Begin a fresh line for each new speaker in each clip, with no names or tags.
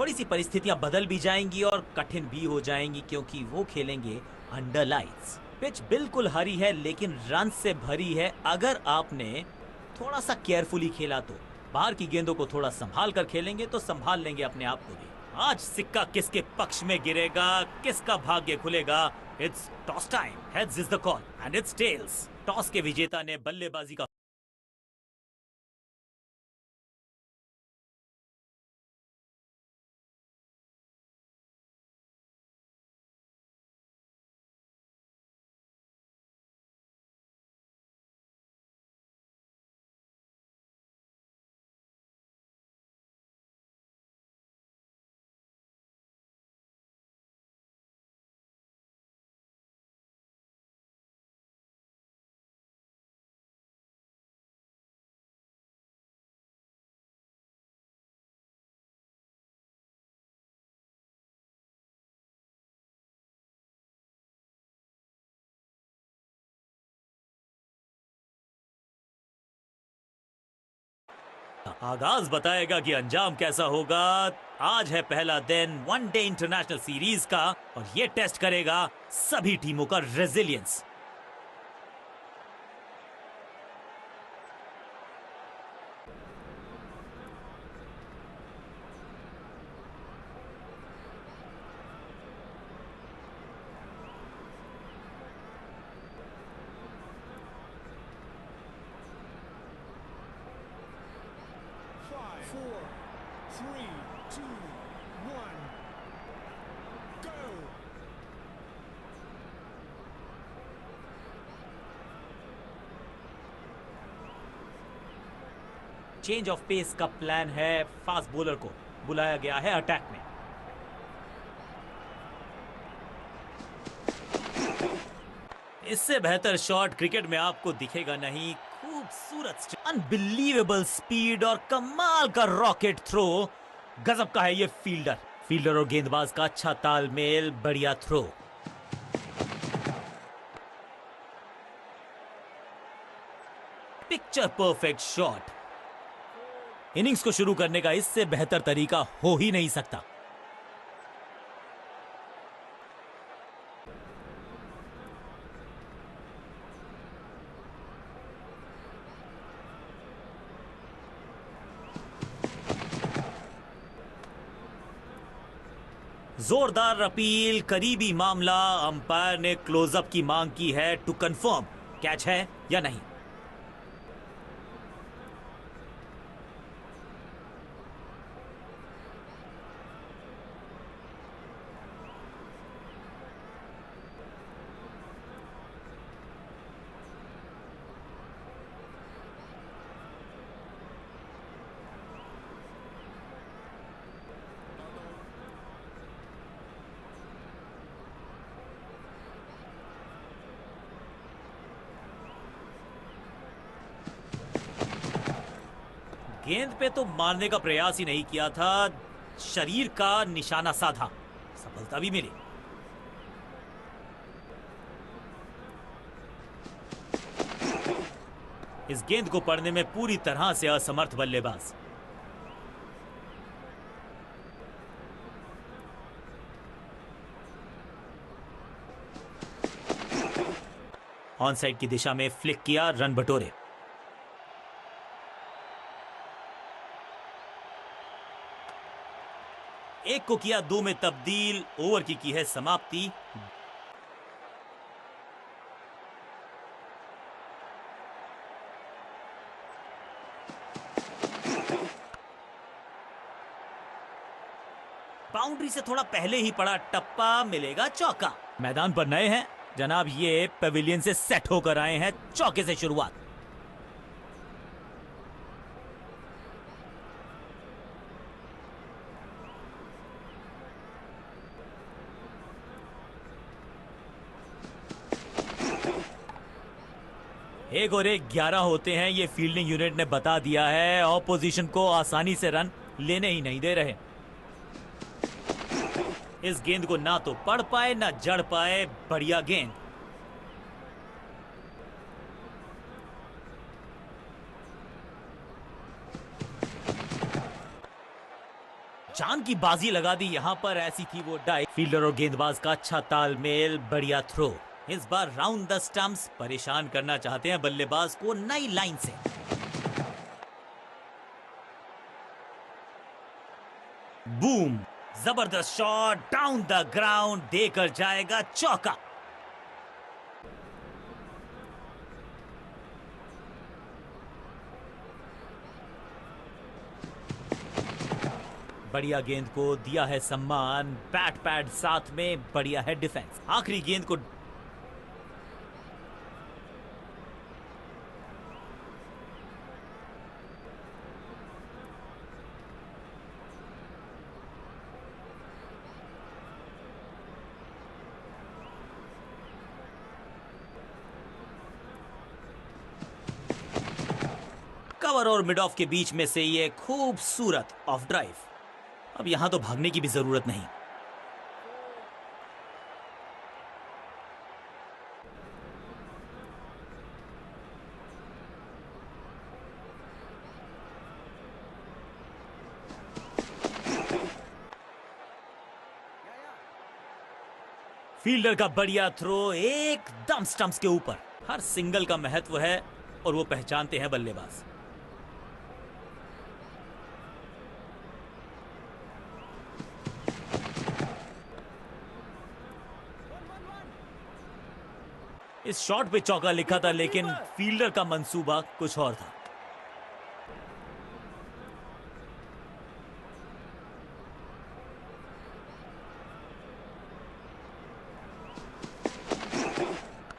थोड़ी सी परिस्थितियां बदल भी जाएंगी और कठिन भी हो जाएंगी क्योंकि वो खेलेंगे अंडर लाइट्स। पिच बिल्कुल हरी है लेकिन रन से भरी है। अगर आपने थोड़ा सा केयरफुली खेला तो बाहर की गेंदों को थोड़ा संभाल कर खेलेंगे तो संभाल लेंगे अपने आप को भी। आज सिक्का किसके पक्ष में गिरेगा, किसका भाग्य खुलेगा? It's toss time. Heads is the call and it's tails. Toss के विजेता ने बल्लेबाजी का आगाज बताएगा कि अंजाम कैसा होगा। आज है पहला दिन वनडे इंटरनेशनल सीरीज का और ये टेस्ट करेगा सभी टीमों का रेजिलियंस। चेंज ऑफ पेस का प्लान है। फास्ट बॉलर को बुलाया गया है अटैक में। इससे बेहतर शॉट क्रिकेट में आपको दिखेगा नहीं। खूबसूरत, अनबिलीवेबल स्पीड और कमाल का रॉकेट थ्रो। गजब का है ये फील्डर और गेंदबाज का अच्छा तालमेल, बढ़िया throw. Picture perfect shot. Innings को शुरू करने का इससे बेहतर तरीका हो ही नहीं सकता। जोरदार अपील, करीबी मामला। अंपायर ने क्लोजअप की मांग की है टू कंफर्म कैच है या नहीं। गेंद पे तो मारने का प्रयास ही नहीं किया था, शरीर का निशाना साधा, सफलता भी मिली। इस गेंद को पढ़ने में पूरी तरह से असमर्थ बल्लेबाज। ऑन साइड की दिशा में फ्लिक किया, रन बटोरे। एक को किया दो में तब्दील, ओवर की है समाप्ति। बाउंड्री से थोड़ा पहले ही पड़ा टप्पा, मिलेगा चौका। मैदान पर नए हैं जनाब, ये पेविलियन से सेट होकर आए हैं। चौके से शुरुआत। एक और एक 11 होते हैं, ये फील्डिंग यूनिट ने बता दिया है। ऑपोजिशन को आसानी से रन लेने ही नहीं दे रहे। इस गेंद को ना तो पढ़ पाए ना जड़ पाए। बढ़िया गेंद। जान की बाजी लगा दी यहाँ पर, ऐसी थी वो डाइव। फील्डर और गेंदबाज का अच्छा तालमेल, बढ़िया थ्रो। इस बार राउंड द स्टंप्स, परेशान करना चाहते हैं बल्लेबाज को नई लाइन से। बूम, जबरदस्त शॉट डाउन द ग्राउंड, देकर जाएगा चौका। बढ़िया गेंद को दिया है सम्मान, बैट पैड साथ में, बढ़िया है डिफेंस। आखिरी गेंद को कवर और मिड ऑफ के बीच में से ये खूबसूरत ऑफ ड्राइव। अब यहां तो भागने की भी जरूरत नहीं। फील्डर का बढ़िया थ्रो एकदम स्टंप्स के ऊपर। हर सिंगल का महत्व है और वो पहचानते हैं बल्लेबाज। इस शॉट पे चौका लिखा था, लेकिन फील्डर का मंसूबा कुछ और था।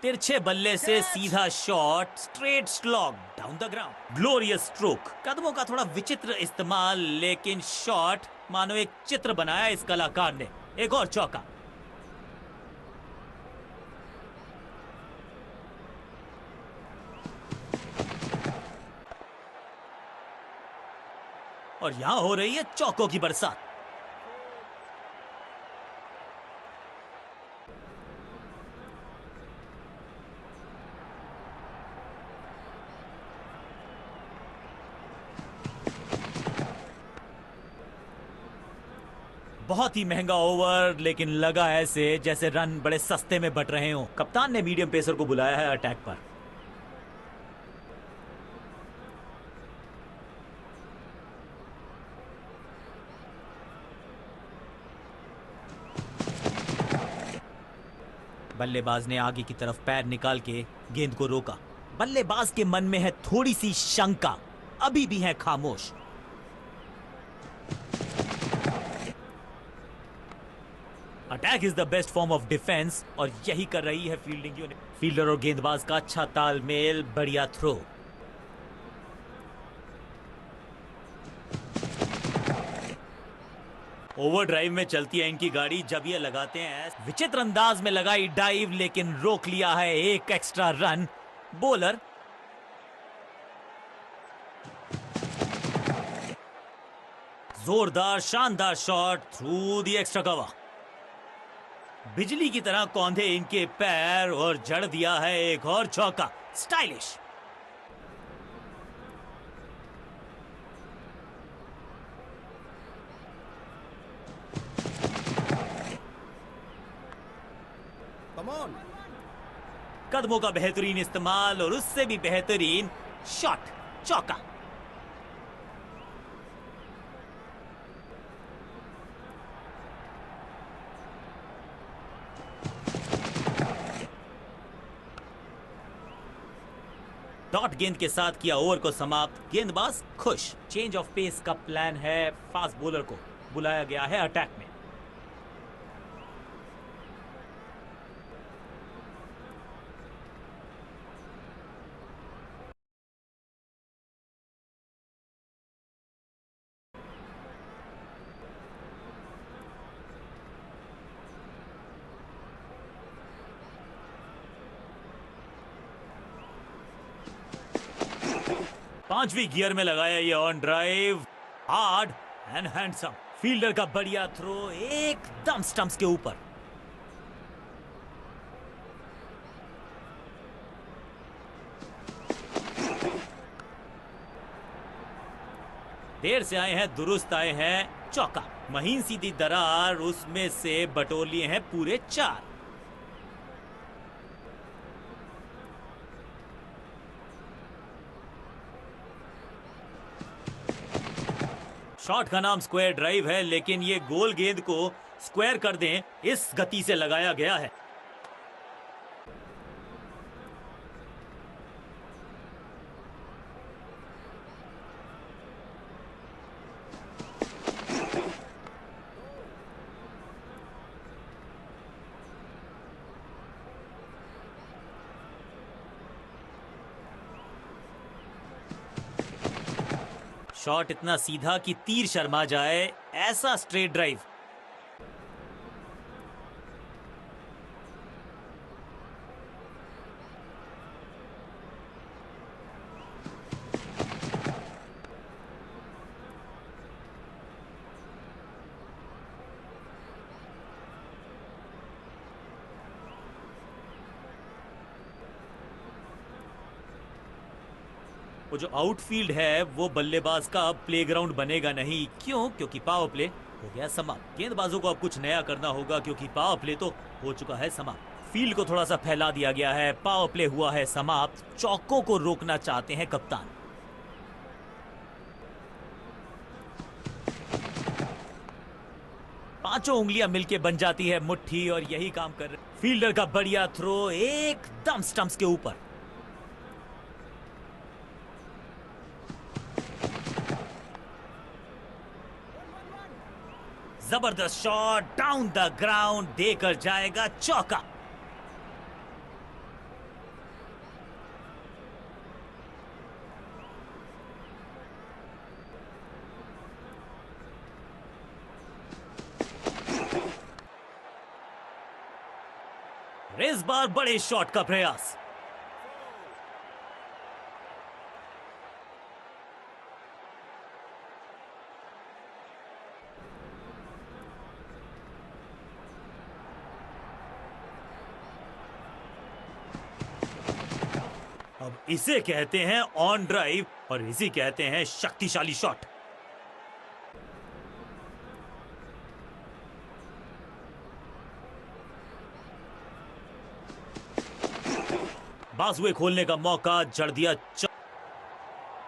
तिरछे बल्ले से सीधा shot, straight slog down the ground, glorious stroke. कदमों का थोड़ा विचित्र इस्तेमाल, लेकिन शॉट मानो एक चित्र बनाया इस कलाकार ने। एक और चौका। और यहां हो रही है चौकों की बरसात। बहुत ही महंगा ओवर, लेकिन लगा ऐसे जैसे रन बड़े सस्ते में बट रहे हों। कप्तान ने मीडियम पेसर को बुलाया है अटैक पर। बल्लेबाज ने आगे की तरफ पैर निकाल के गेंद को रोका। बल्लेबाज के मन में है थोड़ी सी शंका, अभी भी है खामोश। Attack is the best form of defence, और यही कर रही है फील्डिंग यूनिट। फील्डर और गेंदबाज का अच्छा तालमेल, बढ़िया थ्रो। ओवर ड्राइव में चलती है इनकी गाड़ी जब ये लगाते हैं। विचित्र अंदाज में लगाई डाइव, लेकिन रोक लिया है एक एक्स्ट्रा रन। बॉलर जोरदार शानदार shot through the extra cover. बिजली की तरह कौंधे इनके पैर, और जड़ दिया है एक और चौका। स्टाइलिश। कदमों का बेहतरीन इस्तेमाल, और उससे भी बेहतरीन शॉट, चौका। डॉट गेंद के साथ किया ओवर को समाप्त। गेंदबाज खुश। चेंज ऑफ पेस का प्लान है। फास्ट बॉलर को बुलाया गया है अटैक में। पांचवी गियर में लगाया ये on drive, hard and handsome. Fielder का बढ़िया थ्रो एकदम स्टंप्स के ऊपर। देर से आए हैं, दुरुस्त आए हैं, चौका। महीन सीधी दरार, उसमें से बटोर लिए हैं पूरे 4। शॉट का नाम स्क्वायर ड्राइव है, लेकिन ये गोल गेंद को स्क्वायर कर दें इस गति से लगाया गया है। शॉट इतना सीधा कि तीर शर्मा जाए, ऐसा स्ट्रेट ड्राइव। वो जो आउटफील्ड है वो बल्लेबाज का प्लेग्राउंड बनेगा नहीं। क्यों? क्योंकि पावर प्ले हो गया समाप्त। गेंदबाजों को अब कुछ नया करना होगा, क्योंकि पावर प्ले तो हो चुका है समाप्त। फील्ड को थोड़ा सा फैला दिया गया है, पावर प्ले हुआ है समाप्त। चौकों को रोकना चाहते हैं कप्तान। पांचों उंगलियां मिलके बन जाती है मुट्ठी, और यही काम कर रहे। फील्डर का बढ़िया थ्रो एकदम स्टंप्स के ऊपर। जबरदस्त शॉट डाउन द ग्राउंड, देकर जाएगा चौका। इस बार बड़े शॉट का प्रयास। अब इसे कहते हैं ऑन ड्राइव, और इसे कहते हैं शक्तिशाली शॉट। बाजुए खोलने का मौका, जड़ दिया।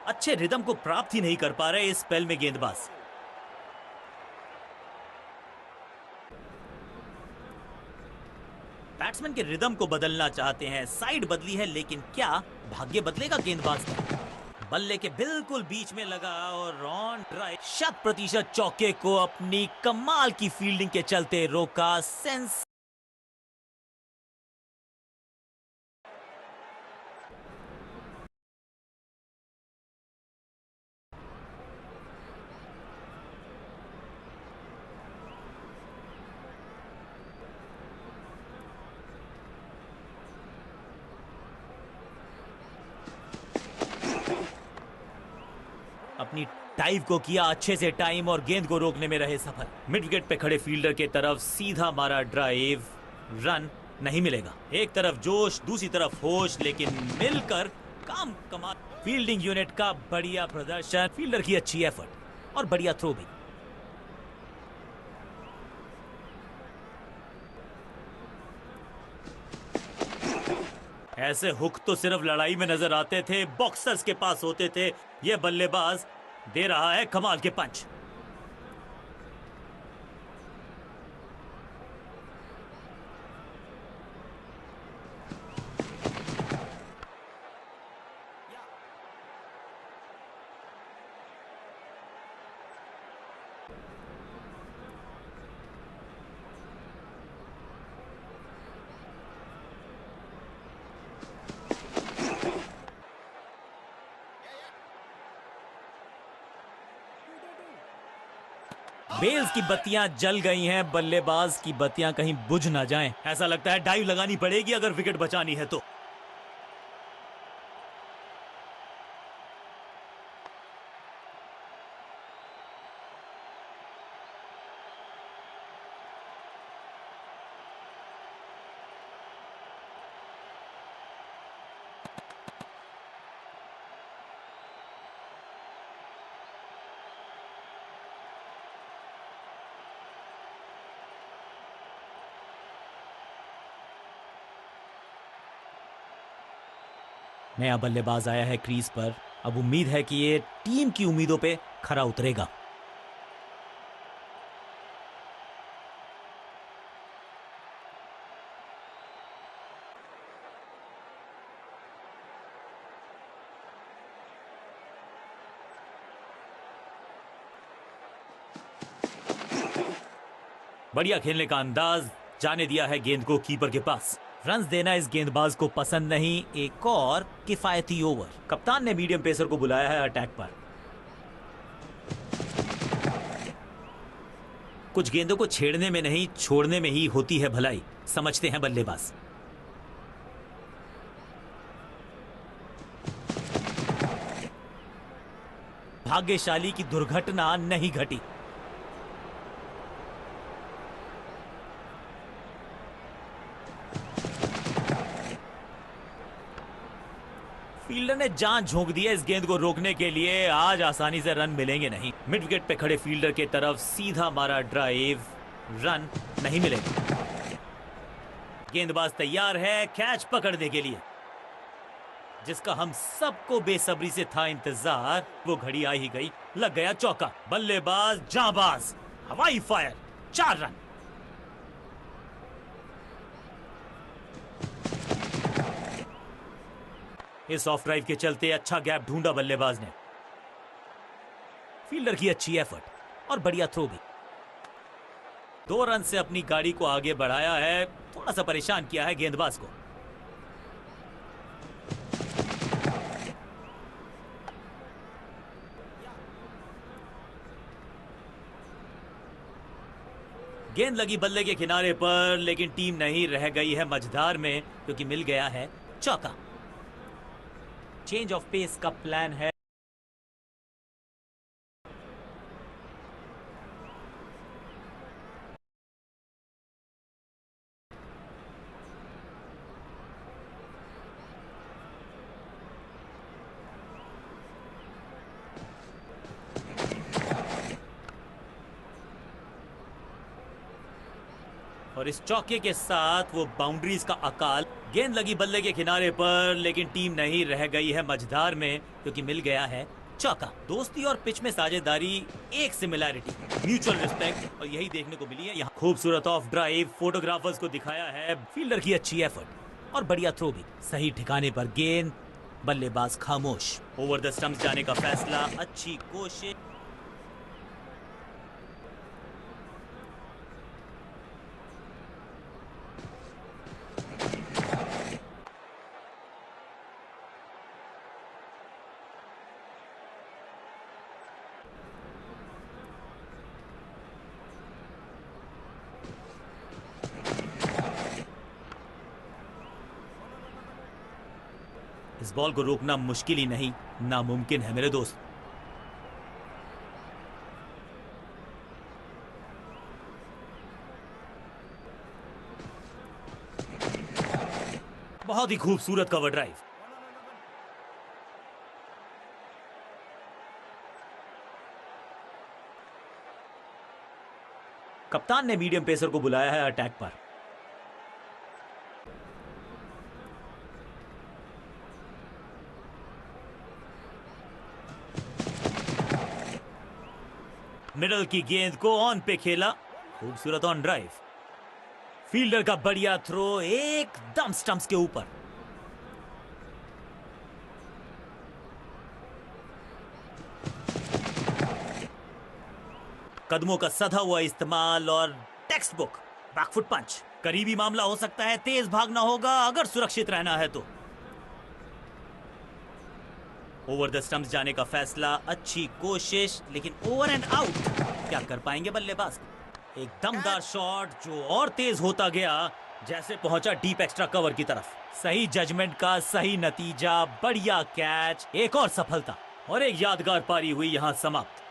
अच्छे रिदम को प्राप्त ही नहीं कर पा रहे इस स्पेल में गेंदबाज। बैट्समैन के रिदम को बदलना चाहते हैं, साइड बदली है, लेकिन क्या भाग्य बदलेगा गेंदबाज का? बल्ले के बिल्कुल बीच में लगा और ऑन ड्राइव। 100% चौके को अपनी कमाल की फील्डिंग के चलते रोका। सेंस। अपनी टाइव को किया अच्छे से टाइम, और गेंद को रोकने में रहे सफल। मिड विकेट पे खड़े फील्डर के तरफ सीधा मारा ड्राइव, रन नहीं मिलेगा। एक तरफ जोश, दूसरी तरफ होश, लेकिन मिलकर काम कमाल। फील्डिंग यूनिट का बढ़िया प्रदर्शन, फील्डर की अच्छी एफर्ट और बढ़िया थ्रो भी। ऐसे हुक तो सिर्फ लड़ाई में नजर आते थे, बॉक्सर्स के पास होते थे। यह बल्लेबाज दे रहा है कमाल के पंच। बेल्स की बत्तियां जल गई हैं, बल्लेबाज की बत्तियां कहीं बुझ ना जाएं। ऐसा लगता है डाइव लगानी पड़ेगी अगर विकेट बचानी है तो। नया बल्लेबाज आया है क्रीज पर। अब उम्मीद है कि ये टीम की उम्मीदों पे खरा उतरेगा। बढ़िया खेलने का अंदाज, जाने दिया है गेंद को कीपर के पास। रन्स देना इस गेंदबाज को पसंद नहीं। एक और किफायती ओवर। कप्तान ने मीडियम पेसर को बुलाया है अटैक पर। कुछ गेंदों को छेड़ने में नहीं, छोड़ने में ही होती है भलाई, समझते हैं बल्लेबाज। भाग्यशाली की दुर्घटना नहीं घटी। फील्डर ने जान झोंक दी है इस गेंद को रोकने के लिए। आज आसानी से रन मिलेंगे नहीं। मिड विकेट पे खड़े फील्डर के तरफ सीधा मारा ड्राइव, रन नहीं मिलेगा। गेंदबाज तैयार है कैच पकड़ने के लिए, जिसका हम सबको बेसब्री से था इंतजार। वो घड़ी आ ही गई, लग गया चौका। बल्लेबाज जाबाज, हवाई फायर, 4 रन। इस ऑफ ड्राइव के चलते अच्छा गैप ढूंढा बल्लेबाज ने। फील्डर की अच्छी एफर्ट और बढ़िया थ्रो भी। 2 रन से अपनी गाड़ी को आगे बढ़ाया है। थोड़ा सा परेशान किया है गेंदबाज को। गेंद लगी बल्ले के किनारे पर, लेकिन टीम नहीं रह गई है मझधार में, क्योंकि मिल गया है चौका। चेंज ऑफ पेस का प्लान है। और इस चौके के साथ वो बाउंड्रीज का अकाल। गेंद लगी बल्ले के किनारे पर, लेकिन टीम नहीं रह गई है मझधार में, क्योंकि मिल गया है चौका। दोस्ती और पिच में साझेदारी, एक सिमिलैरिटी, म्यूचुअल रिस्पेक्ट, और यही देखने को मिली है यहाँ। खूबसूरत ऑफ ड्राइव, फोटोग्राफर्स को दिखाया है। फील्डर की अच्छी एफर्ट और बढ़िया थ्रो भी। सही ठिकाने पर गेंद, बल्लेबाज खामोश। ओवर द स्टंप्स जाने का फैसला, अच्छी कोशिश। इस बॉल को रोकना मुश्किल ही नहीं, नामुमकिन है मेरे दोस्त। बहुत ही खूबसूरत कवर ड्राइव। कप्तान ने मीडियम पेसर को बुलाया है अटैक पर। मिडल की गेंद को ऑन पे खेला, खूबसूरत ऑन ड्राइव। फील्डर का बढ़िया थ्रो एकदम स्टंप्स के ऊपर। कदमों का सधा हुआ इस्तेमाल और टेक्स्ट बुक बैकफुट पंच। करीबी मामला हो सकता है, तेज भागना होगा अगर सुरक्षित रहना है तो। ओवर द स्टंप्स जाने का फैसला, अच्छी कोशिश, लेकिन ओवर एंड आउट। क्या कर पाएंगे बल्लेबाज? एक दमदार शॉट जो और तेज होता गया, जैसे पहुंचा डीप एक्स्ट्रा कवर की तरफ। सही जजमेंट का सही नतीजा, बढ़िया कैच, एक और सफलता और एक यादगार पारी हुई यहां समाप्त।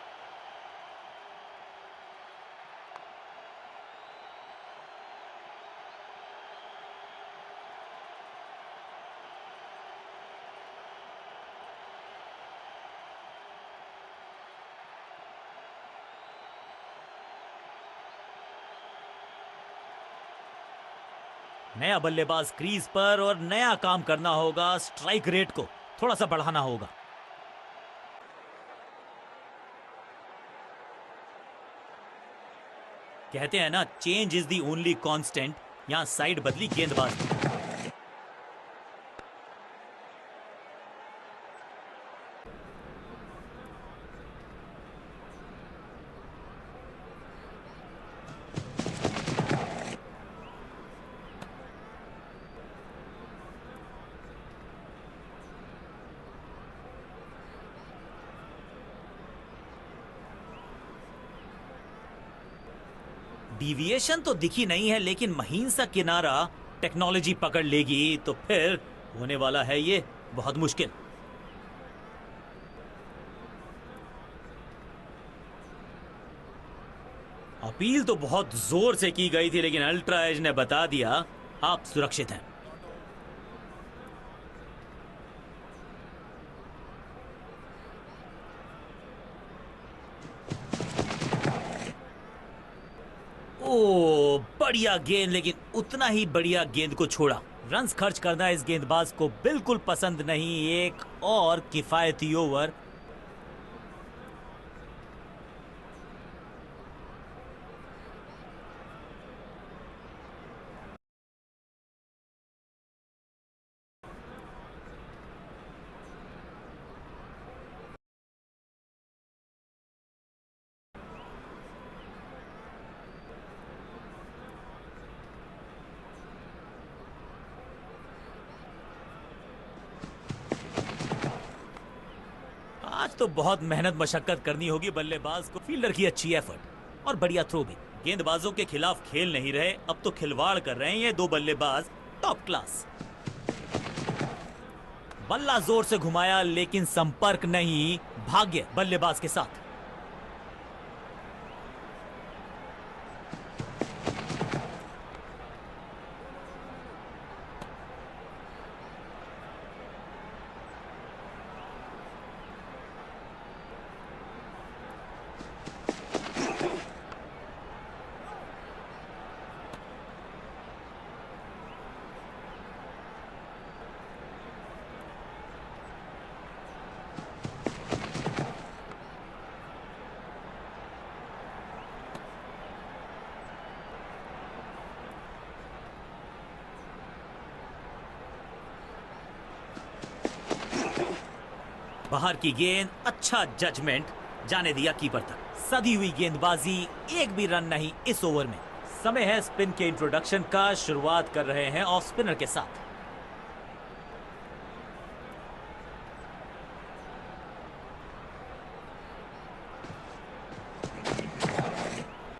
नया बल्लेबाज क्रीज पर और नया काम करना होगा, स्ट्राइक रेट को थोड़ा सा बढ़ाना होगा। कहते हैं ना, change is the only constant. यहां साइड बदली गेंदबाज ने। डिविएशन तो दिखी नहीं है, लेकिन महीन सा किनारा टेक्नोलॉजी पकड़ लेगी तो फिर होने वाला है ये बहुत मुश्किल। अपील तो बहुत जोर से की गई थी, लेकिन अल्ट्रा एज ने बता दिया आप सुरक्षित हैं। ओ बढ़िया गेंद, लेकिन उतना ही बढ़िया गेंद को छोड़ा। रन्स खर्च करना इस गेंदबाज को बिल्कुल पसंद नहीं। एक और किफायती ओवर। आज तो बहुत मेहनत मशक्कत करनी होगी बल्लेबाज को। फील्डर की अच्छी एफर्ट और बढ़िया थ्रो भी। गेंदबाजों के खिलाफ खेल नहीं रहे, अब तो खिलवाड़ कर रहे हैं ये दो बल्लेबाज। Top class. बल्ला जोर से घुमाया, लेकिन संपर्क नहीं। भाग्य बल्लेबाज के साथ। बाहर की गेंद, अच्छा जजमेंट, जाने दिया कीपर तक। सदी हुई गेंदबाजी, एक भी रन नहीं इस ओवर में। समय है स्पिन के इंट्रोडक्शन का। शुरुआत कर रहे हैं ऑफ स्पिनर के साथ।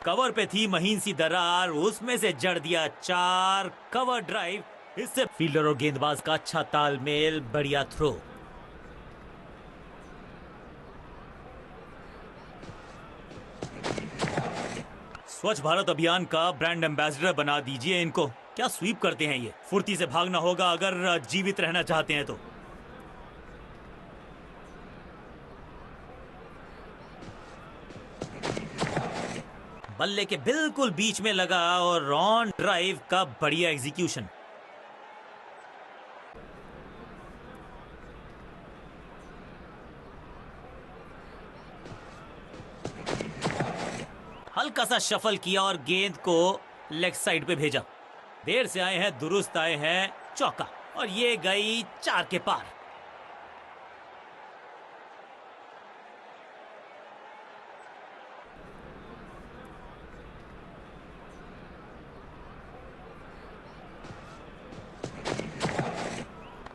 कवर पे थी महीन सी दरार, उसमें से जड़ दिया चार। कवर ड्राइव, इससे फील्डर और गेंदबाज का अच्छा तालमेल, बढ़िया थ्रो। स्वच्छ भारत अभियान का ब्रांड एम्बेसडर बना दीजिए इनको। क्या स्वीप करते हैं ये। फुर्ती से भागना होगा अगर जीवित रहना चाहते हैं तो। बल्ले के बिल्कुल बीच में लगा और ऑन ड्राइव का बढ़िया एग्जीक्यूशन। हल्का सा शफल किया और गेंद को लेग साइड पे भेजा। देर से आए हैं, दुरुस्त आए हैं। चौका, और ये गई चार के पार।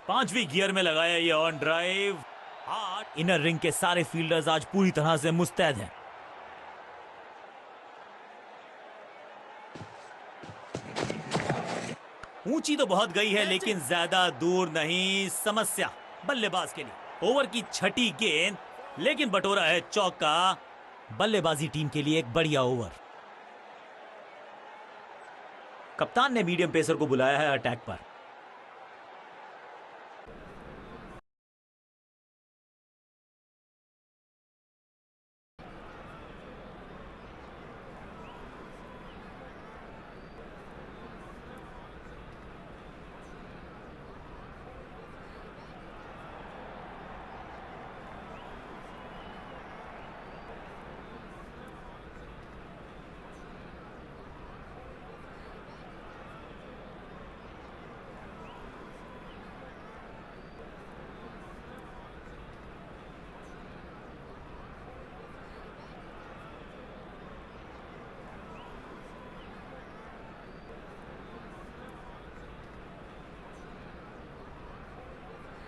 पांचवी गियर में लगाया ये on drive. Hard. Inner ring के सारे फील्डर्स आज पूरी तरह से मुस्तैद हैं। ऊंची तो बहुत गई है, लेकिन ज्यादा दूर नहीं। समस्या बल्लेबाज के लिए। ओवर की छठी गेंद, लेकिन बटोरा है चौका। बल्लेबाजी टीम के लिए एक बढ़िया ओवर। कप्तान ने मीडियम पेसर को बुलाया है अटैक पर।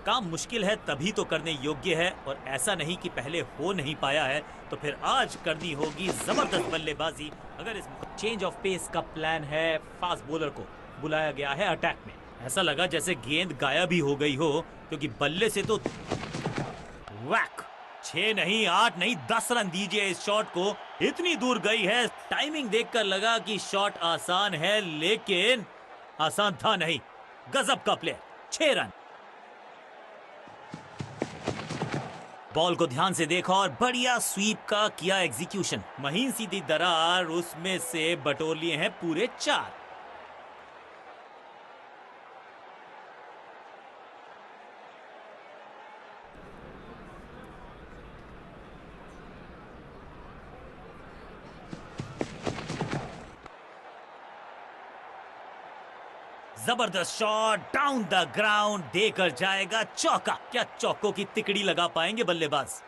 काम मुश्किल है तभी तो करने योग्य है, और ऐसा नहीं कि पहले हो नहीं पाया है तो फिर आज करनी होगी जबरदस्त बल्लेबाजी। अगर इस चेंज ऑफ पेस का प्लान है, फास्ट बॉलर को बुलाया गया है अटैक में। ऐसा लगा जैसे गेंद गायब ही हो गई हो, क्योंकि बल्ले से तो वैक 6 नहीं 8 नहीं 10 रन दीजिए इस शॉट को, इतनी दूर गई है। टाइमिंग देखकर लगा कि शॉट आसान है, लेकिन आसान था नहीं। गजब का प्लेयर, 6 रन। बॉल को ध्यान से देखा और बढ़िया स्वीप का किया एग्जीक्यूशन। महीन सीधी दरार, उसमें से बटोर लिए हैं पूरे 4। जबरदस्त शॉट डाउन द ग्राउंड, देकर जाएगा चौका। क्या चौकों की तिकड़ी लगा पाएंगे बल्लेबाज?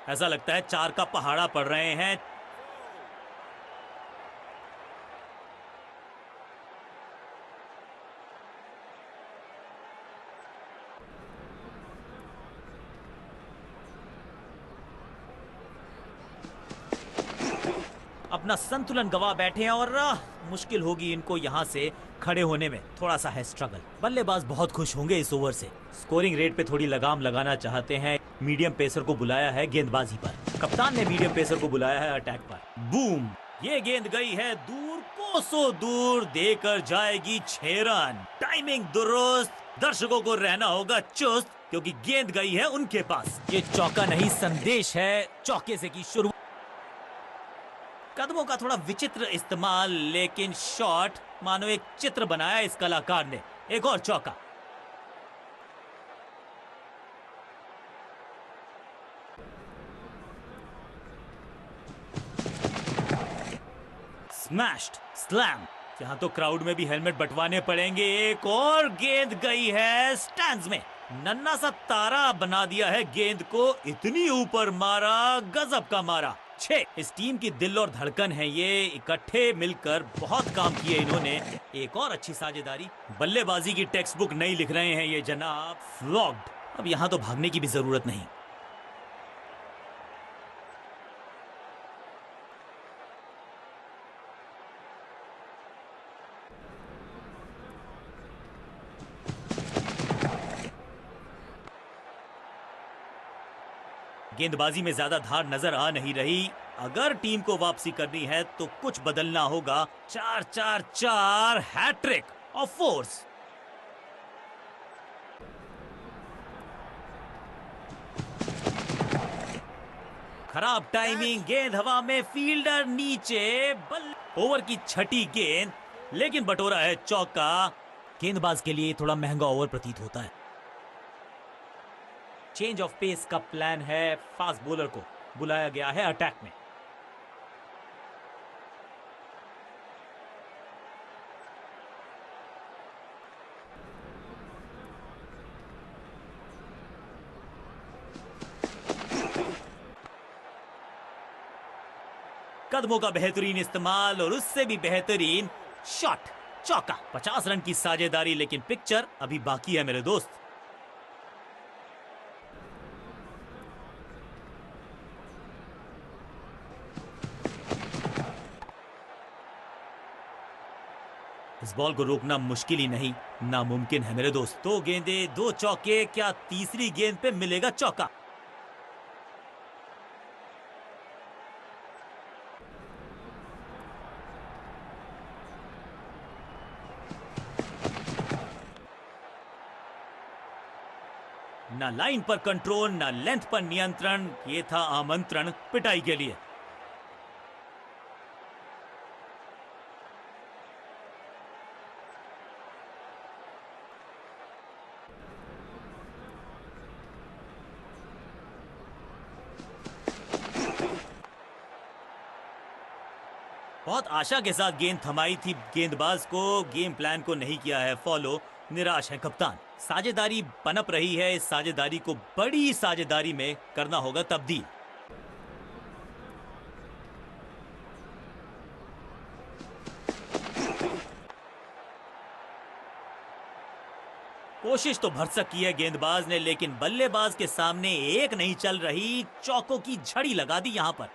ऐसा लगता है 4 का पहाड़ा पड़ रहे हैं। अपना संतुलन गवा बैठे हैं और मुश्किल होगी इनको यहां से खड़े होने में। थोड़ा सा है स्ट्रगल। बल्लेबाज बहुत खुश होंगे इस ओवर से। स्कोरिंग रेट पे थोड़ी लगाम लगाना चाहते हैं। मीडियम पेसर को बुलाया है गेंदबाजी पर। कप्तान ने मीडियम पेसर को बुलाया है अटैक पर। बूम, ये गेंद गई है दूर, कोसों दूर, देकर जाएगी 6 रन। टाइमिंग दुरुस्त, दर्शकों को रहना होगा चुस्त, क्योंकि गेंद गई है उनके पास। ये चौका नहीं संदेश है चौके से की शुरू। कदमों का थोड़ा विचित्र इस्तेमाल, लेकिन शॉट मानो एक चित्र बनाया इस कलाकार ने। एक और चौका। Smashed slam. यहां तो क्राउड में भी हेलमेट बंटवाने पड़ेंगे। एक और गेंद गई है स्टैंड्स में। नन्ना सा तारा बना दिया है गेंद को, इतनी ऊपर मारा, गजब का मारा। 6। इस टीम की दिल और धड़कन है ये। इकट्ठे मिलकर बहुत काम किए इन्होंने। एक और अच्छी साझेदारी। बल्लेबाजी की टेक्स्ट बुक नहीं लिख रहे हैं ये जनाब। फ्लॉग्ड। अब यहां तो भागने की भी जरूरत नहीं। गेंदबाजी में ज्यादा धार नजर आ नहीं रही। अगर टीम को वापसी करनी है तो कुछ बदलना होगा। 4-4-4 हैट्रिक ऑफ फोर्स। खराब टाइमिंग, गेंद हवा में, फील्डर नीचे। ओवर की छठी गेंद, लेकिन बटोरा है चौका। गेंदबाज के लिए थोड़ा महंगा ओवर प्रतीत होता है। चेंज ऑफ पेस का प्लान है। फास्ट बॉलर को बुलाया गया है अटैक में। कदमों का बेहतरीन इस्तेमाल और उससे भी बेहतरीन शॉट, चौका। 50 रन की साझेदारी, लेकिन पिक्चर अभी बाकी है मेरे दोस्त। इस बॉल को रोकना मुश्किल ही नहीं, नामुमकिन है मेरे दोस्त। 2 गेंदे 2 चौके, क्या तीसरी गेंद पे मिलेगा चौका? ना लाइन पर कंट्रोल, ना लेंथ पर नियंत्रण। ये था आमंत्रण पिटाई के लिए। बहुत आशा के साथ गेंद थमाई थी गेंदबाज को। गेम प्लान को नहीं किया है फॉलो, निराश है कप्तान। साझेदारी पनप रही है, इस साझेदारी को बड़ी साझेदारी में करना होगा तब्दील। कोशिश तो भरसक की है गेंदबाज ने, लेकिन बल्लेबाज के सामने एक नहीं चल रही, चौकों की झड़ी लगा दी यहां पर।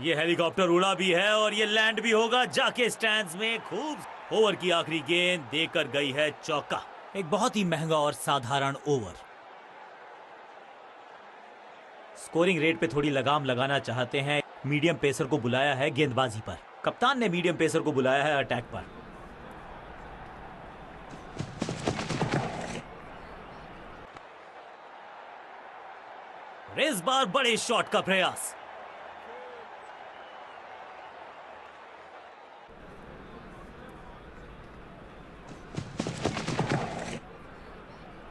ये हेलीकॉप्टर उड़ा भी है और ये लैंड भी होगा जाके स्टैंड्स में। खूब ओवर की आखिरी गेंद देकर गई है चौका। एक बहुत ही महंगा और साधारण ओवर। स्कोरिंग रेट पे थोड़ी लगाम लगाना चाहते हैं, मीडियम पेसर को बुलाया है गेंदबाजी पर। कप्तान ने मीडियम पेसर को बुलाया है अटैक पर। इस बार बड़े शॉट का प्रयास।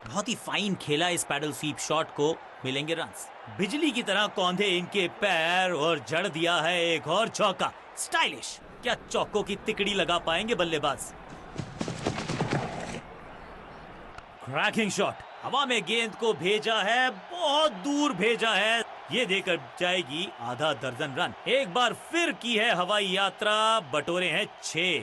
बहुत ही फाइन खेला इस पैडल स्वीप शॉट को, मिलेंगे रन्स। बिजली की तरह कौंधे इनके पैर और जड़ दिया है एक और चौका। स्टाइलिश। क्या चौकों की तिकड़ी लगा पाएंगे बल्लेबाज? Cracking shot. हवा में गेंद को भेजा है, बहुत दूर भेजा है। ये देकर जाएगी आधा दर्जन रन। एक बार फिर की है हवाई यात्रा, बटोरे हैं 6।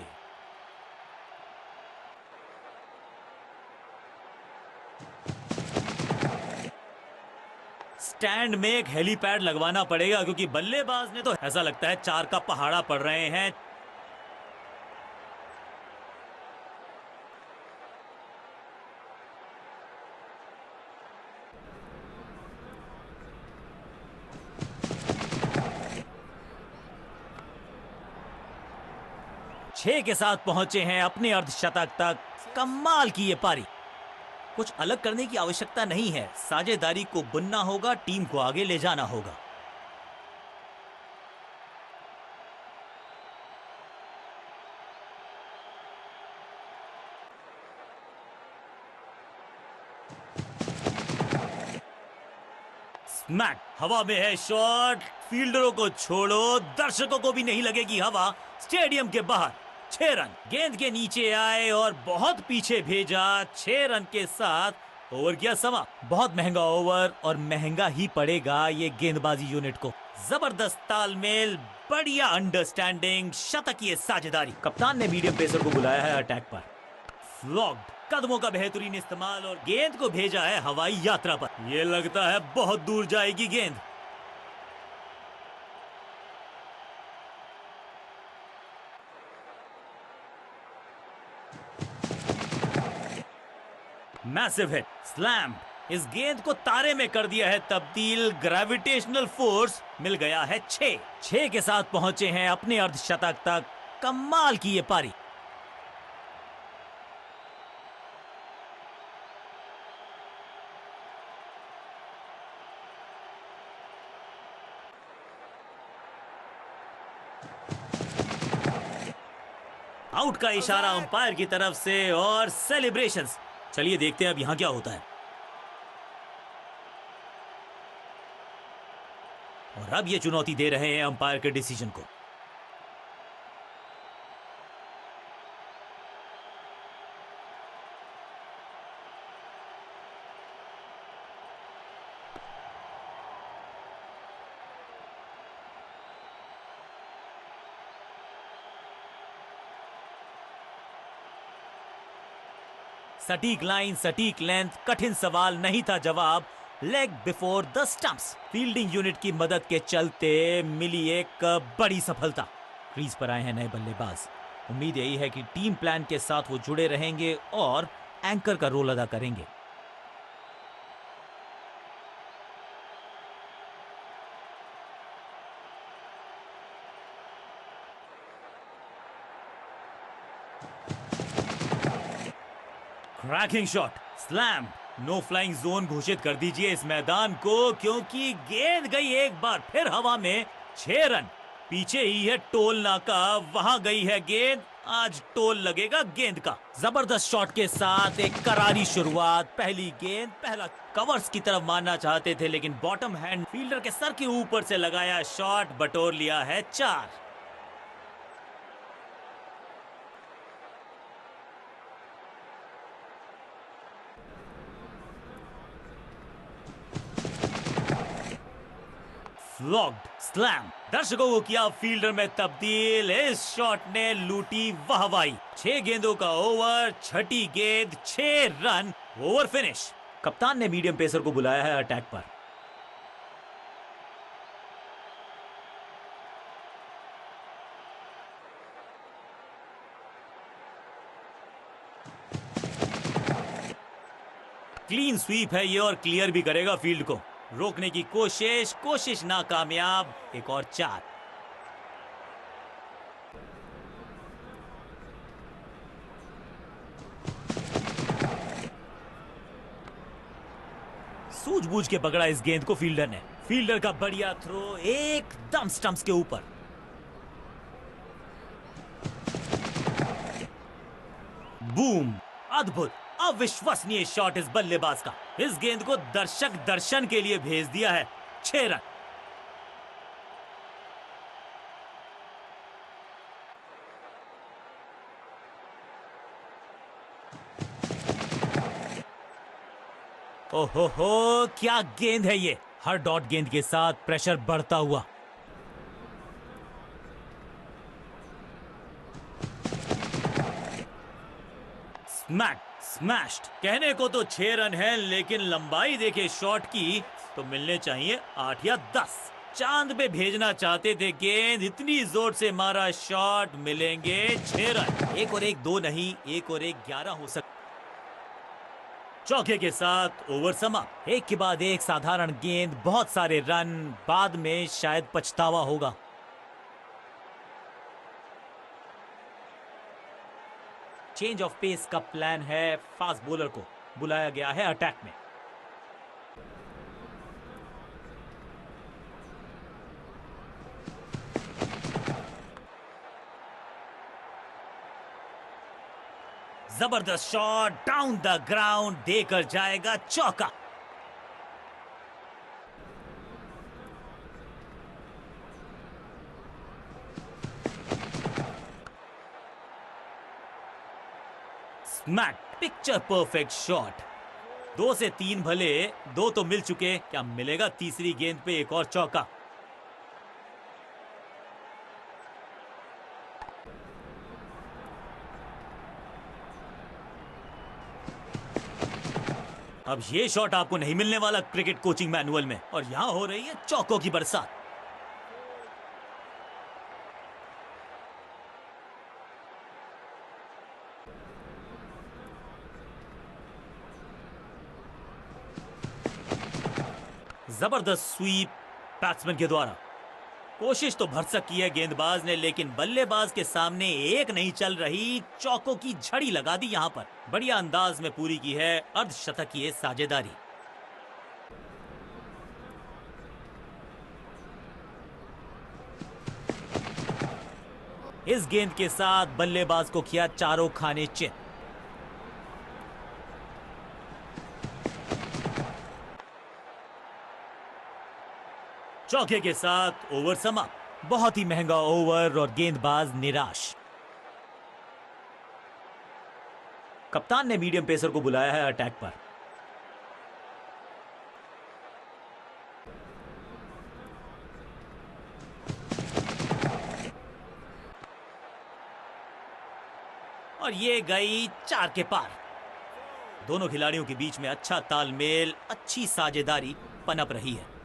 स्टैंड में एक हेलीपैड लगवाना पड़ेगा, क्योंकि बल्लेबाज ने तो ऐसा लगता है 4 का पहाड़ा पड़ रहे हैं। छह के साथ पहुंचे हैं अपने अर्धशतक तक। कमाल की ये पारी। कुछ अलग करने की आवश्यकता नहीं है, साझेदारी को बुनना होगा, टीम को आगे ले जाना होगा। स्मैक। हवा में है शॉट। फील्डरों को छोड़ो, दर्शकों को भी नहीं लगेगी हवा। स्टेडियम के बाहर 6 रन। गेंद के नीचे आए और बहुत पीछे भेजा। 6 रन के साथ ओवर किया समा। बहुत महंगा ओवर और महंगा ही पड़ेगा ये गेंदबाजी यूनिट को। जबरदस्त तालमेल, बढ़िया अंडरस्टैंडिंग, शतकीय साझेदारी। कप्तान ने मीडियम पेसर को बुलाया है अटैक पर। फ्लॉग्ड। कदमों का बेहतरीन इस्तेमाल और गेंद को भेजा है हवाई यात्रा पर। यह लगता है बहुत दूर जाएगी गेंद। Massive hit. स्लैम। इस गेंद को तारे में कर दिया है तब्दील। ग्रेविटेशनल फोर्स मिल गया है 6 के साथ पहुंचे हैं अपने अर्धशतक तक। कमाल की ये पारी। आउट का इशारा अंपायर की तरफ से और सेलिब्रेशंस। चलिए देखते हैं अब यहां क्या होता है। और अब ये चुनौती दे रहे हैं अंपायर के डिसीजन को। सटीक लाइन, सटीक लेंथ, कठिन सवाल नहीं था जवाब। Leg before the stumps. Fielding unit की मदद के चलते मिली एक बड़ी सफलता। क्रीज पर आए हैं नए बल्लेबाज। उम्मीद यही है कि टीम प्लान के साथ वो जुड़े रहेंगे और एंकर का रोल अदा करेंगे। Cracking shot. Slam. No flying zone घोषित कर दीजिए इस मैदान को, क्योंकि गेंद गई एक बार फिर हवा में। 6 रन। पीछे ही है टोल नाका, वहां गई है गेंद। आज टोल लगेगा गेंद का। जबरदस्त शॉट के साथ एक करारी शुरुआत। पहली गेंद पहला कवर्स की तरफ मारना चाहते थे, लेकिन बॉटम हैंड फील्डर के सर के ऊपर से लगाया शॉट, बटोर लिया है 4। फ्लॉग्ड स्लैम। दर्शकों को किया फील्डर में तब्दील। इस शॉट ने लूटी वाहवाही। 6 गेंदों का ओवर, छठी गेंद 6 रन, ओवर फिनिश। कप्तान ने मीडियम पेसर को बुलाया है अटैक पर। क्लीन स्वीप है ये और क्लियर भी करेगा फील्ड को। रोकने की कोशिश नाकामयाब। एक और 4। सूझबूझ के पकड़ा इस गेंद को फील्डर ने। फील्डर का बढ़िया थ्रो एकदम स्टंप्स के ऊपर। बूम, अद्भुत अविश्वसनीय शॉट इस बल्लेबाज का। इस गेंद को दर्शक दर्शन के लिए भेज दिया है। 6 रन। ओहो, क्या गेंद है ये। हर डॉट गेंद के साथ प्रेशर बढ़ता हुआ। स्मैश्ड। कहने को तो 6 रन है, लेकिन लंबाई देखे शॉट की तो मिलने चाहिए 8 या 10। चांद पे भेजना चाहते थे गेंद, इतनी जोर से मारा शॉट, मिलेंगे 6 रन। 1 और 1 2 नहीं, 1 और 1 11 हो सकता। चौके के साथ ओवर समाप्त। एक के बाद एक साधारण गेंद, बहुत सारे रन, बाद में शायद पछतावा होगा। चेंज ऑफ पेस का प्लान है। फास्ट बॉलर को बुलाया गया है अटैक में। जबरदस्त शॉट डाउन द ग्राउंड, देकर जाएगा चौका। Smack, picture perfect shot. 2 से 3 भले, 2 तो मिल चुके, क्या मिलेगा तीसरी गेंद पे एक और चौका। अब ये शॉट आपको नहीं मिलने वाला क्रिकेट कोचिंग मैनुअल में, और यहां हो रही है चौकों की बरसात। जबरदस्त स्वीप बैट्समैन के द्वारा। कोशिश तो भरसक की है गेंदबाज ने, लेकिन बल्लेबाज के सामने एक नहीं चल रही। चौकों की झड़ी लगा दी यहां पर। बढ़िया अंदाज में पूरी की है अर्धशतकीय साझेदारी। इस गेंद के साथ बल्लेबाज को किया चारों खाने चित। चौके के साथ ओवर समाप्त। बहुत ही महंगा ओवर और गेंदबाज निराश। कप्तान ने मीडियम पेसर को बुलाया है अटैक पर। और ये गई 4 के पार। दोनों खिलाड़ियों के बीच में अच्छा तालमेल, अच्छी साझेदारी पनप रही है।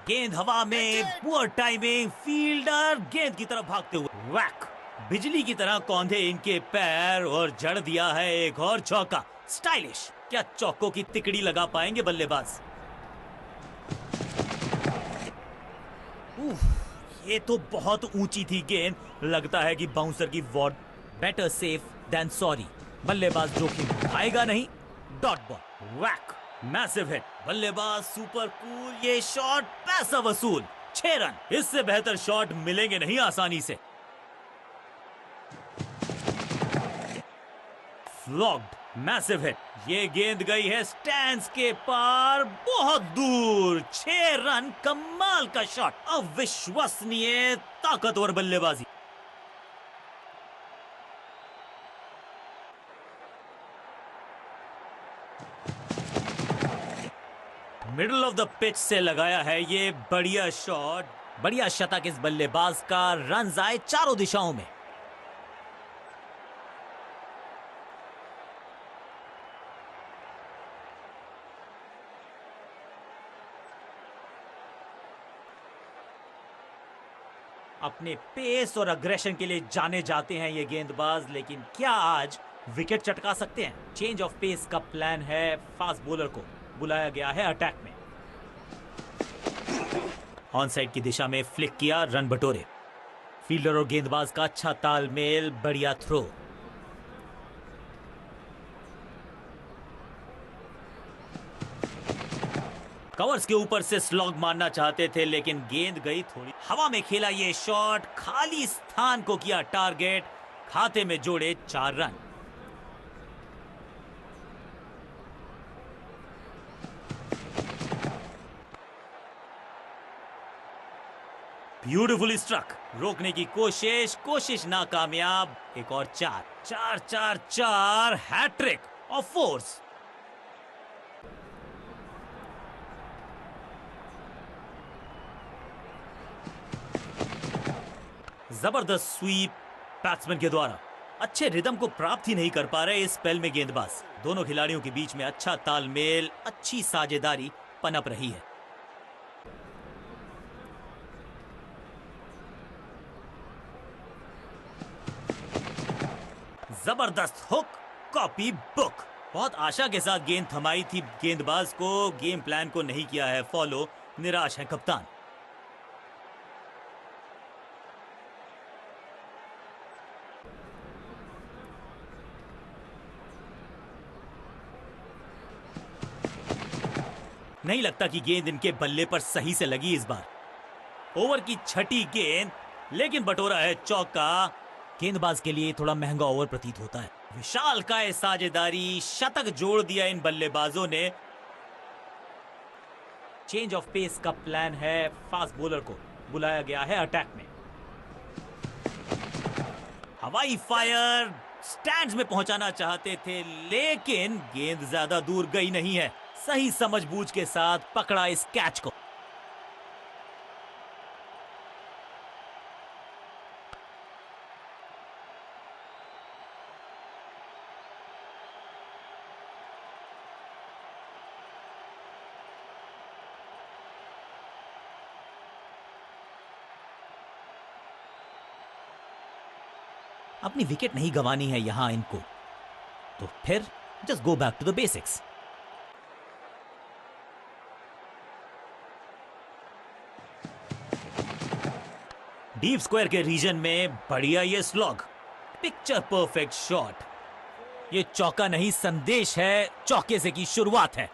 गेंद हवा में, पुअर टाइमिंग, फील्डर गेंद की तरफ भागते हुए वैक। बिजली की तरह कौंधे इनके पैर और जड़ दिया है एक और चौका। स्टाइलिश। क्या चौकों की तिकड़ी लगा पाएंगे बल्लेबाज। ये तो बहुत ऊंची थी गेंद। लगता है कि बाउंसर की वॉर्ड। Better safe than sorry. बल्लेबाज जोखिम उठाएगा नहीं। Dot ball, whack, massive hit. बल्लेबाज सुपर कूल। ये शॉट पैसा वसूल। 6 रन। इससे बेहतर शॉट मिलेंगे नहीं आसानी से। फ्लॉग्ड, मैसिव हिट। ये गेंद गई है स्टैंड्स के पार, बहुत दूर। 6 रन, कमाल का शॉट, अविश्वसनीय ताकतवर बल्लेबाजी। मिडल ऑफ द पिच से लगाया है ये बढ़िया शॉट। बढ़िया शतक इस बल्लेबाज का। रन आए चारों दिशाओं में। अपने पेस और अग्रेशन के लिए जाने जाते हैं ये गेंदबाज, लेकिन क्या आज विकेट चटका सकते हैं? चेंज ऑफ पेस का प्लान है। फास्ट बॉलर को बुलाया गया है अटैक में। ऑन साइड की दिशा में फ्लिक किया, रन बटोरे। फील्डर और गेंदबाज का अच्छा तालमेल, बढ़िया थ्रो। कवर्स के ऊपर से स्लॉग मारना चाहते थे, लेकिन गेंद गई थोड़ी हवा में। खेला ये शॉट, खाली स्थान को किया टारगेट। खाते में जोड़े 4 रन। Beautifully struck. रोकने की कोशिश नाकामयाब। एक और 4 4 4 4। Hat trick of fours. जबरदस्त स्वीप बैट्समैन के द्वारा। अच्छे रिदम को प्राप्त ही नहीं कर पा रहे इस स्पेल में गेंदबाज। दोनों खिलाड़ियों के बीच में अच्छा तालमेल, अच्छी साझेदारी पनप रही है। जबरदस्त हुक, कॉपी बुक। बहुत आशा के साथ गेंद थमाई थी गेंदबाज को। गेम प्लान को नहीं किया है फॉलो। निराश है कप्तान। नहीं लगता कि गेंद इनके बल्ले पर सही से लगी इस बार। ओवर की छठी गेंद, लेकिन बटोरा है चौका। गेंदबाज के लिए थोड़ा महंगा ओवर प्रतीत होता है। विशाल काय साझेदारी, शतक जोड़ दिया इन बल्लेबाजों ने। चेंज ऑफ पेस का प्लान है। फास्ट बॉलर को बुलाया गया है अटैक में। हवाई फायर, स्टैंड्स में पहुंचाना चाहते थे, लेकिन गेंद ज्यादा दूर गई नहीं है। सही समझबूझ के साथ पकड़ा इस कैच को। अपनी विकेट नहीं गंवानी है यहां इनको, तो फिर just go back to the basics. Deep square के रीजन में बढ़िया ये स्लॉग, पिक्चर परफेक्ट शॉट। ये चौका नहीं, संदेश है चौके से की शुरुआत है।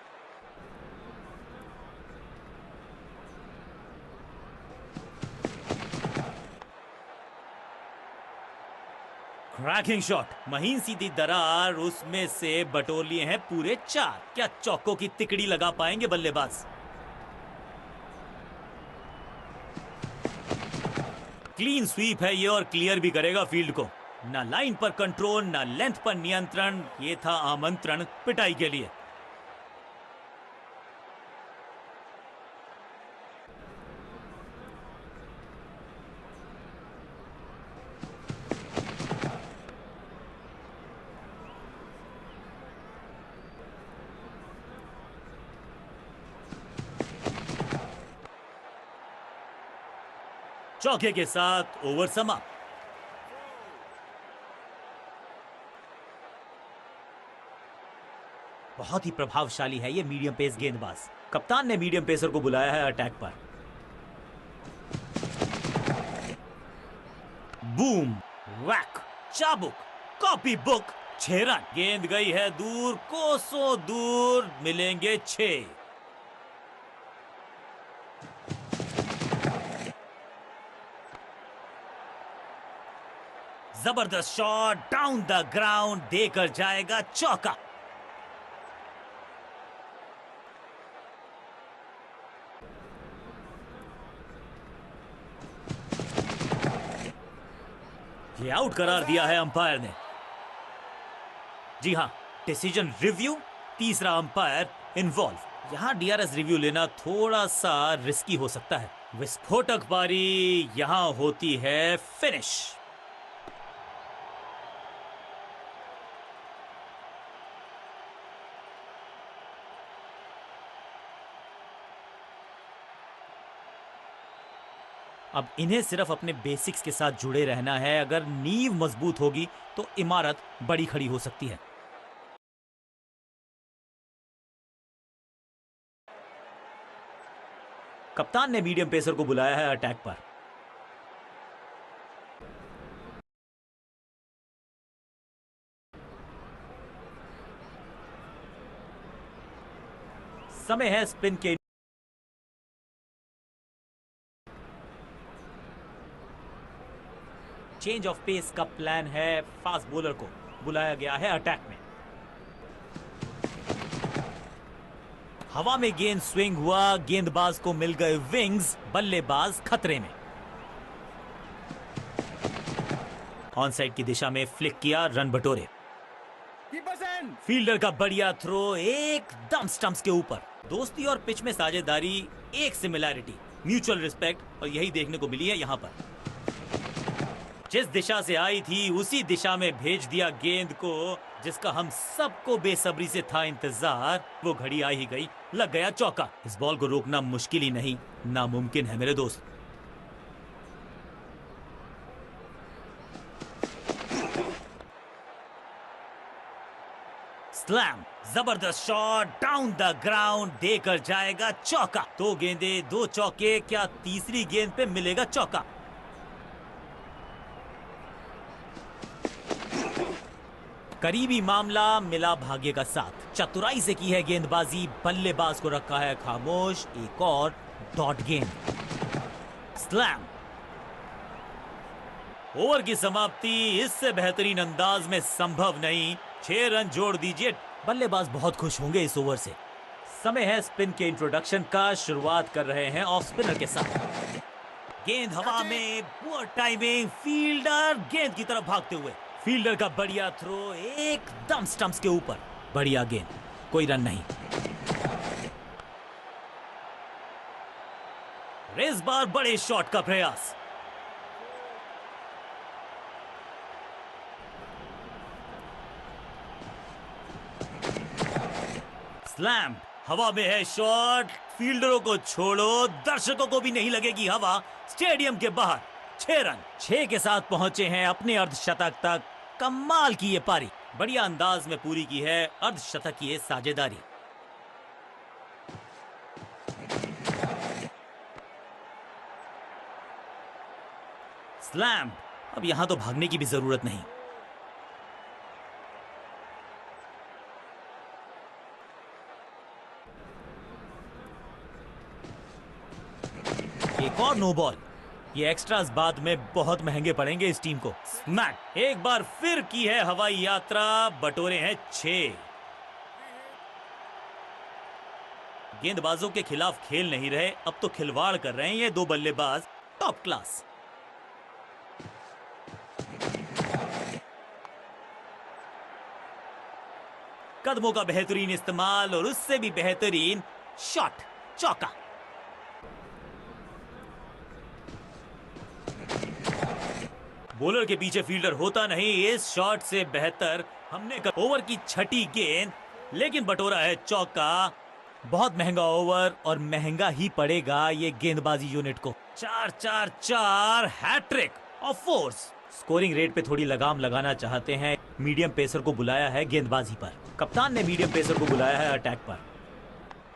क्रैकिंग शॉट, महीन सीधी दरार, उसमें से बटोर लिए हैं पूरे 4। क्या चौकों की तिकड़ी लगा पाएंगे बल्लेबाज? क्लीन स्वीप है ये, और क्लियर भी करेगा फील्ड को। ना लाइन पर कंट्रोल, ना लेंथ पर नियंत्रण। ये था आमंत्रण पिटाई के लिए। चौके के साथ ओवर समाप्त। बहुत ही प्रभावशाली है ये मीडियम पेस गेंदबाज। कप्तान ने मीडियम पेसर को बुलाया है अटैक पर। बूम, वैक, चाबुक, कॉपी बुक। 6 रन। गेंद गई है दूर, कोसों दूर। मिलेंगे 6। जबरदस्त शॉट डाउन द ग्राउंड, देकर जाएगा चौका। ये आउट करार दिया है अंपायर ने। जी हां, डिसीजन रिव्यू, तीसरा अंपायर इन्वॉल्व। यहां डीआरएस रिव्यू लेना थोड़ा सा रिस्की हो सकता है। विस्फोटक पारी यहां होती है फिनिश। अब इन्हें सिर्फ अपने बेसिक्स के साथ जुड़े रहना है। अगर नींव मजबूत होगी तो इमारत बड़ी खड़ी हो सकती है। कप्तान ने मीडियम पेसर को बुलाया है अटैक पर। समय है स्पिन के। चेंज ऑफ पेस का प्लान है। फास्ट बॉलर को बुलाया गया है अटैक में। हवा में गेंद स्विंग हुआ, गेंदबाज को मिल गए विंग्स, बल्लेबाज खतरे में। ऑन साइड की दिशा में फ्लिक किया, रन बटोरे। फील्डर का बढ़िया थ्रो एकदम स्टंप्स के ऊपर। दोस्ती और पिच में साझेदारी, एक सिमिलैरिटी, म्यूचुअल रिस्पेक्ट, और यही देखने को मिली है यहां पर। जिस दिशा से आई थी उसी दिशा में भेज दिया गेंद को, जिसका हम सबको बेसब्री से था इंतजार। वो घड़ी आ ही गई, लग गया चौका। इस बॉल को रोकना मुश्किल ही नहीं, नामुमकिन है मेरे दोस्त। स्लैम, जबरदस्त शॉट डाउन द ग्राउंड, देकर जाएगा चौका। दो गेंदे दो चौके, क्या तीसरी गेंद पे मिलेगा चौका? करीबी मामला, मिला भाग्य का साथ। चतुराई से की है गेंदबाजी, बल्लेबाज को रखा है खामोश। एक और डॉट गेंद। स्लैम। ओवर की समाप्ति इससे बेहतरीन अंदाज में संभव नहीं। 6 रन जोड़ दीजिए। बल्लेबाज बहुत खुश होंगे इस ओवर से। समय है स्पिन के इंट्रोडक्शन का। शुरुआत कर रहे हैं ऑफ स्पिनर के साथ। गेंद हवा में, पुअर टाइमिंग, फील्डर गेंद की तरफ भागते हुए। फील्डर का बढ़िया थ्रो एकदम स्टंप्स के ऊपर। बढ़िया गेंद, कोई रन नहीं। इस बार बड़े शॉट का प्रयास। स्लैम, हवा में है शॉट। फील्डरों को छोड़ो, दर्शकों को भी नहीं लगेगी हवा। स्टेडियम के बाहर 6 रन। 6 के साथ पहुंचे हैं अपने अर्धशतक तक। कमाल की ये पारी, बढ़िया अंदाज में पूरी की है अर्धशतक की ये साझेदारी। स्लैम, अब यहां तो भागने की भी जरूरत नहीं। एक और नो बॉल। ये एक्स्ट्रास बाद में बहुत महंगे पड़ेंगे इस टीम को। स्मैक, एक बार फिर की है हवाई यात्रा। बटोरे हैं 6। गेंदबाजों के खिलाफ खेल नहीं रहे, अब तो खिलवाड़ कर रहे हैं ये दो बल्लेबाज। Top class. कदमों का बेहतरीन इस्तेमाल और उससे भी बेहतरीन शॉट, चौका। बॉलर के पीछे फील्डर होता नहीं। इस शॉट से बेहतर हमने ओवर की छठी गेंद, लेकिन बटोरा है चौका। बहुत महंगा ओवर और महंगा ही पड़ेगा ये गेंदबाजी यूनिट को। 4-4-4 hat trick of fours. Scoring rate पे थोड़ी लगाम लगाना चाहते हैं। मीडियम पेसर को बुलाया है गेंदबाजी पर। कप्तान ने मीडियम पेसर को बुलाया है अटैक पर।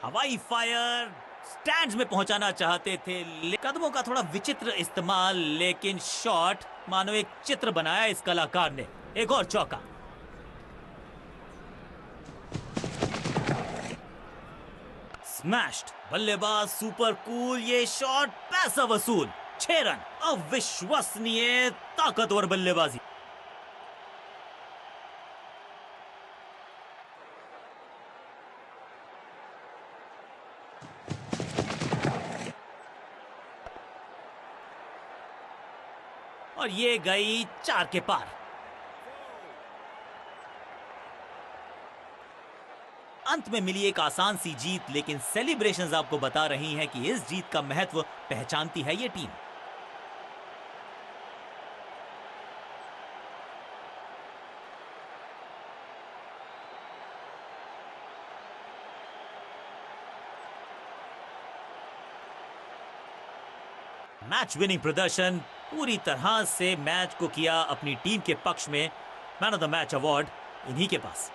हवाई फायर, स्टैंड्स में पहुंचाना चाहते थे। कदमों का थोड़ा विचित्र इस्तेमाल, लेकिन शॉट मानो एक चित्र बनाया इस कलाकार ने। एक और चौका। स्मैश्ड, बल्लेबाज सुपर कूल। ये शॉट पैसा वसूल। 6 रन। अविश्वसनीय ताकतवर बल्लेबाजी। और ये गई 4 के पार। अंत में मिली एक आसान सी जीत, लेकिन सेलिब्रेशंस आपको बता रही हैं कि इस जीत का महत्व पहचानती है ये टीम। मैच विनिंग प्रदर्शन, पूरी तरह से मैच को किया अपनी टीम के पक्ष में। Man of the match award इन्हीं के पास।